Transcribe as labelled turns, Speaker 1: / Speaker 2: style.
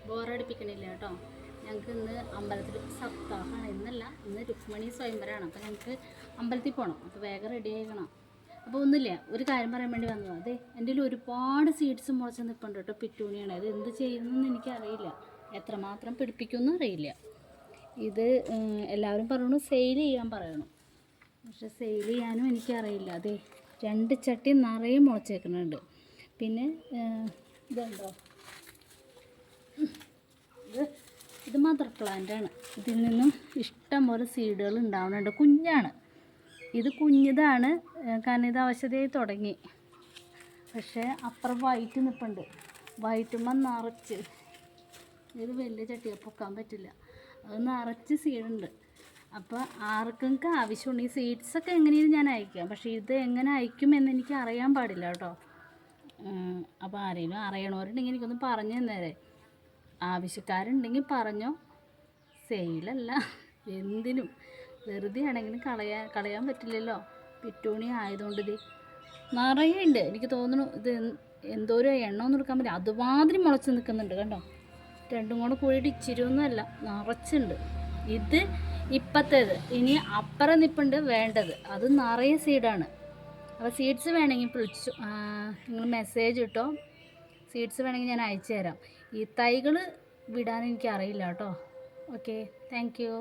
Speaker 1: ബോറടിപ്പിക്കണില്ല കേട്ടോ. ഞങ്ങൾക്ക് ഇന്ന് അമ്പലത്തിൽ സപ്താഹമാണ്. ഇന്ന് രുക്മിണി സ്വയംവരമാണ്. അപ്പോൾ ഞങ്ങൾക്ക് അമ്പലത്തിൽ പോകണം. അപ്പോൾ വേഗം റെഡി ആയിക്കണം. അപ്പോൾ ഒന്നുമില്ല, ഒരു കാര്യം പറയാൻ വേണ്ടി വന്നതാണ്. അതെ, എൻ്റെ കയ്യിൽ ഒരുപാട് സീഡ്സ് മുളച്ച് നിൽപ്പുണ്ട് കേട്ടോ. പിറ്റൂണിയാണ്. അത് എന്ത് ചെയ്യുന്നതെന്ന് എനിക്കറിയില്ല, എത്രമാത്രം പിടിപ്പിക്കുമെന്നും അറിയില്ല. ഇത് എല്ലാവരും പറയണു സെയിൽ ചെയ്യാൻ പറയണം, പക്ഷെ സെയിൽ ചെയ്യാനും എനിക്കറിയില്ല. അതെ, 2 ചട്ടി നിറയെ മുളച്ചേക്കുന്നുണ്ട്. പിന്നെ ഇതുണ്ടോ, ഇത് മദർ പ്ലാന്റാണ്. ഇതിൽ നിന്നും ഇഷ്ടം പോലെ സീഡുകൾ ഉണ്ടാവുന്നുണ്ട്. കുഞ്ഞാണ് ഇത്, കുഞ്ഞിതാണ്, കാരണം ഇത് അവശതയായി തുടങ്ങി. പക്ഷേ അപ്പുറം വൈറ്റ് നിൽപ്പുണ്ട്. വൈറ്റുമ്പോൾ നിറച്ച്, ഇത് വലിയ ചട്ടിയാണ്, പൊക്കാൻ പറ്റില്ല. അത് നിറച്ച് സീഡുണ്ട്. അപ്പോൾ ആർക്കെങ്കിലും ആവശ്യമുണ്ട് ഈ സീഡ്സൊക്കെ എങ്ങനെയും ഞാൻ അയക്കാം, പക്ഷേ ഇത് എങ്ങനെ അയക്കുമെന്ന് എനിക്ക് അറിയാൻ പാടില്ല കേട്ടോ. അപ്പോൾ ആരെങ്കിലും അറിയണവരുണ്ടെങ്കിൽ എനിക്കൊന്ന് പറഞ്ഞു തന്നേരെ. ആവശ്യക്കാരുണ്ടെങ്കിൽ പറഞ്ഞോ. സെയിലല്ല, എന്തിനും വെറുതെ ആണെങ്കിലും കളയാൻ പറ്റില്ലല്ലോ. പിറ്റൂണി ആയതുകൊണ്ട് ഇത് നിറയെ ഉണ്ട്. എനിക്ക് തോന്നുന്നു ഇത് എന്തോരോ എണ്ണമൊന്നും എടുക്കാൻ പറ്റില്ല, അതുമാതിരി മുളച്ച് നിൽക്കുന്നുണ്ട് കണ്ടോ. രണ്ടും കൂടെ കൂടിയിട്ട് ഇച്ചിരിയൊന്നുമല്ല, നിറച്ചുണ്ട്. ഇത് ഇപ്പോഴത്തേത്. ഇനി അപ്പുറം നിൽപ്പുണ്ട് വേണ്ടത്, അത് നിറയെ സീഡാണ്. അപ്പോൾ സീഡ്സ് വേണമെങ്കിൽ വിളിച്ചു, നിങ്ങൾ മെസ്സേജ് ഇട്ടോ. സീഡ്സ് വേണമെങ്കിൽ ഞാൻ അയച്ചു തരാം. ഈ തൈകൾ വിടാൻ എനിക്കറിയില്ല കേട്ടോ. Okay, thank you.